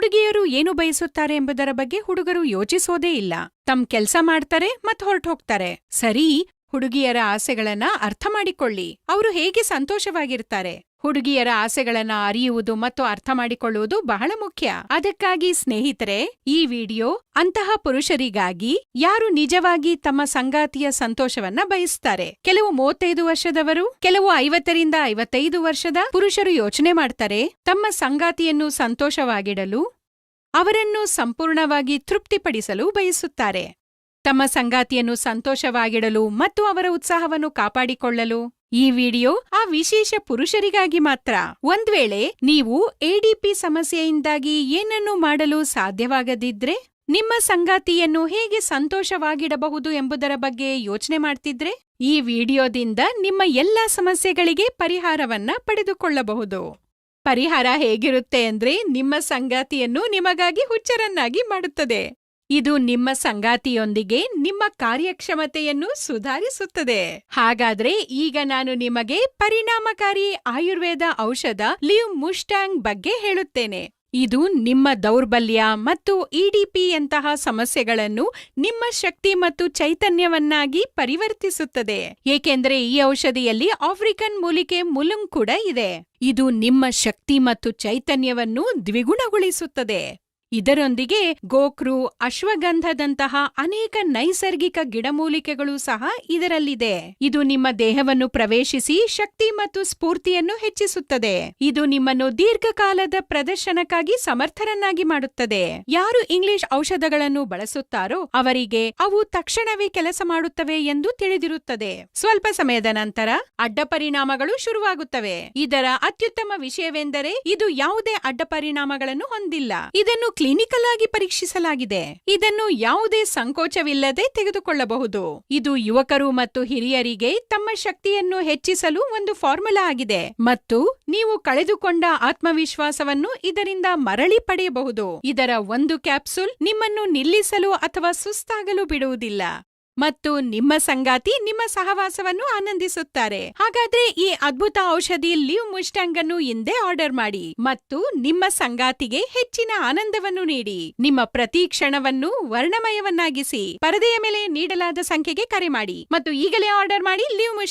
ಹುಡುಗಿಯರು ಏನು ಬಯಸುತ್ತಾರೆ ಎಂಬುದರ ಬಗ್ಗೆ ಹುಡುಗರು ಯೋಚಿಸೋದೇ ಇಲ್ಲ. ತಮ್ಮ ಕೆಲ್ಸ ಮಾಡ್ತಾರೆ ಮತ್ ಹೊರಟೋಗ್ತಾರೆ. ಸರಿ, ಹುಡುಗಿಯರ ಆಸೆಗಳನ್ನ ಅರ್ಥ ಮಾಡಿಕೊಳ್ಳಿ. ಅವರು ಹೇಗೆ ಸಂತೋಷವಾಗಿರ್ತಾರೆ. ಹುಡುಗಿಯರ ಆಸೆಗಳನ್ನ ಅರಿಯುವುದು ಮತ್ತು ಅರ್ಥ ಮಾಡಿಕೊಳ್ಳುವುದು ಬಹಳ ಮುಖ್ಯ. ಅದಕ್ಕಾಗಿ ಸ್ನೇಹಿತರೆ, ಈ ವಿಡಿಯೋ ಅಂತಹ ಪುರುಷರಿಗಾಗಿ ಯಾರು ನಿಜವಾಗಿ ತಮ್ಮ ಸಂಗಾತಿಯ ಸಂತೋಷವನ್ನ ಬಯಸ್ತಾರೆ. ಕೆಲವು 35 ವರ್ಷದವರು, ಕೆಲವು 50ರಿಂದ 55 ವರ್ಷದ ಪುರುಷರು ಯೋಚನೆ ಮಾಡ್ತಾರೆ ತಮ್ಮ ಸಂಗಾತಿಯನ್ನು ಸಂತೋಷವಾಗಿಡಲು, ಅವರನ್ನು ಸಂಪೂರ್ಣವಾಗಿ ತೃಪ್ತಿಪಡಿಸಲು ಬಯಸುತ್ತಾರೆ. ತಮ್ಮ ಸಂಗಾತಿಯನ್ನು ಸಂತೋಷವಾಗಿಡಲು ಮತ್ತು ಅವರ ಉತ್ಸಾಹವನ್ನು ಕಾಪಾಡಿಕೊಳ್ಳಲು ಈ ವಿಡಿಯೋ ಆ ವಿಶೇಷ ಪುರುಷರಿಗಾಗಿ ಮಾತ್ರ. ಒಂದ್ವೇಳೆ ನೀವು ಎಡಿಪಿ ಸಮಸ್ಯೆಯಿಂದಾಗಿ ಏನನ್ನೂ ಮಾಡಲು ಸಾಧ್ಯವಾಗದಿದ್ರೆ, ನಿಮ್ಮ ಸಂಗಾತಿಯನ್ನು ಹೇಗೆ ಸಂತೋಷವಾಗಿಡಬಹುದು ಎಂಬುದರ ಬಗ್ಗೆ ಯೋಚನೆ ಮಾಡ್ತಿದ್ರೆ, ಈ ವಿಡಿಯೋದಿಂದ ನಿಮ್ಮ ಎಲ್ಲಾ ಸಮಸ್ಯೆಗಳಿಗೆ ಪರಿಹಾರವನ್ನ ಪಡೆದುಕೊಳ್ಳಬಹುದು. ಪರಿಹಾರ ಹೇಗಿರುತ್ತೆ ಅಂದ್ರೆ, ನಿಮ್ಮ ಸಂಗಾತಿಯನ್ನು ನಿಮಗಾಗಿ ಹುಚ್ಚರನ್ನಾಗಿ ಮಾಡುತ್ತದೆ. ಇದು ನಿಮ್ಮ ಸಂಗಾತಿಯೊಂದಿಗೆ ನಿಮ್ಮ ಕಾರ್ಯಕ್ಷಮತೆಯನ್ನು ಸುಧಾರಿಸುತ್ತದೆ. ಹಾಗಾದ್ರೆ ಈಗ ನಾನು ನಿಮಗೆ ಪರಿಣಾಮಕಾರಿ ಆಯುರ್ವೇದ ಔಷಧ ಲಿವ್ ಮುಸ್ಟಾಂಗ್ ಬಗ್ಗೆ ಹೇಳುತ್ತೇನೆ. ಇದು ನಿಮ್ಮ ದೌರ್ಬಲ್ಯ ಮತ್ತು ಇಡಿಪಿಯಂತಹ ಸಮಸ್ಯೆಗಳನ್ನು ನಿಮ್ಮ ಶಕ್ತಿ ಮತ್ತು ಚೈತನ್ಯವನ್ನಾಗಿ ಪರಿವರ್ತಿಸುತ್ತದೆ. ಏಕೆಂದರೆ ಈ ಔಷಧಿಯಲ್ಲಿ ಆಫ್ರಿಕನ್ ಮೂಲಿಕೆ ಮುಲುಂಗ್ ಕೂಡ ಇದೆ. ಇದು ನಿಮ್ಮ ಶಕ್ತಿ ಮತ್ತು ಚೈತನ್ಯವನ್ನು ದ್ವಿಗುಣಗೊಳಿಸುತ್ತದೆ. ಇದರೊಂದಿಗೆ ಗೋಕ್ರು, ಅಶ್ವಗಂಧದಂತಹ ಅನೇಕ ನೈಸರ್ಗಿಕ ಗಿಡಮೂಲಿಕೆಗಳು ಸಹ ಇದರಲ್ಲಿದೆ. ಇದು ನಿಮ್ಮ ದೇಹವನ್ನು ಪ್ರವೇಶಿಸಿ ಶಕ್ತಿ ಮತ್ತು ಸ್ಫೂರ್ತಿಯನ್ನು ಹೆಚ್ಚಿಸುತ್ತದೆ. ಇದು ನಿಮ್ಮನ್ನು ದೀರ್ಘಕಾಲದ ಪ್ರದರ್ಶನಕ್ಕಾಗಿ ಸಮರ್ಥರನ್ನಾಗಿ ಮಾಡುತ್ತದೆ. ಯಾರು ಇಂಗ್ಲಿಷ್ ಔಷಧಗಳನ್ನು ಬಳಸುತ್ತಾರೋ ಅವರಿಗೆ ಅವು ತಕ್ಷಣವೇ ಕೆಲಸ ಮಾಡುತ್ತವೆ ಎಂದು ತಿಳಿದಿರುತ್ತದೆ. ಸ್ವಲ್ಪ ಸಮಯದ ನಂತರ ಅಡ್ಡ ಪರಿಣಾಮಗಳು ಶುರುವಾಗುತ್ತವೆ. ಇದರ ಅತ್ಯುತ್ತಮ ವಿಷಯವೆಂದರೆ ಇದು ಯಾವುದೇ ಅಡ್ಡ ಪರಿಣಾಮಗಳನ್ನು ಹೊಂದಿಲ್ಲ. ಇದನ್ನು ಕ್ಲಿನಿಕಲ್ ಆಗಿ ಪರೀಕ್ಷಿಸಲಾಗಿದೆ. ಇದನ್ನು ಯಾವುದೇ ಸಂಕೋಚವಿಲ್ಲದೆ ತೆಗೆದುಕೊಳ್ಳಬಹುದು. ಇದು ಯುವಕರು ಮತ್ತು ಹಿರಿಯರಿಗೆ ತಮ್ಮ ಶಕ್ತಿಯನ್ನು ಹೆಚ್ಚಿಸಲು ಒಂದು ಫಾರ್ಮುಲಾ ಆಗಿದೆ ಮತ್ತು ನೀವು ಕಳೆದುಕೊಂಡ ಆತ್ಮವಿಶ್ವಾಸವನ್ನು ಇದರಿಂದ ಮರಳಿ ಪಡೆಯಬಹುದು. ಇದರ ಒಂದು ಕ್ಯಾಪ್ಸೂಲ್ ನಿಮ್ಮನ್ನು ನಿಲ್ಲಿಸಲು ಅಥವಾ ಸುಸ್ತಾಗಲು ಬಿಡುವುದಿಲ್ಲ ಮತ್ತು ನಿಮ್ಮ ಸಂಗಾತಿ ನಿಮ್ಮ ಸಹವಾಸವನ್ನು ಆನಂದಿಸುತ್ತಾರೆ. ಹಾಗಾದ್ರೆ ಈ ಅದ್ಭುತ ಔಷಧಿ ಲಿವ್ ಮುಸ್ಟಾಂಗ್ ಅನ್ನು ಇಂದೇ ಆರ್ಡರ್ ಮಾಡಿ ಮತ್ತು ನಿಮ್ಮ ಸಂಗಾತಿಗೆ ಹೆಚ್ಚಿನ ಆನಂದವನ್ನು ನೀಡಿ. ನಿಮ್ಮ ಪ್ರತಿ ಕ್ಷಣವನ್ನು ವರ್ಣಮಯವನ್ನಾಗಿಸಿ. ಪರದೆಯ ಮೇಲೆ ನೀಡಲಾದ ಸಂಖ್ಯೆಗೆ ಕರೆ ಮಾಡಿ ಮತ್ತು ಈಗಲೇ ಆರ್ಡರ್ ಮಾಡಿ ಲಿವ್ ಮುಸ್ಟಾಂಗ್.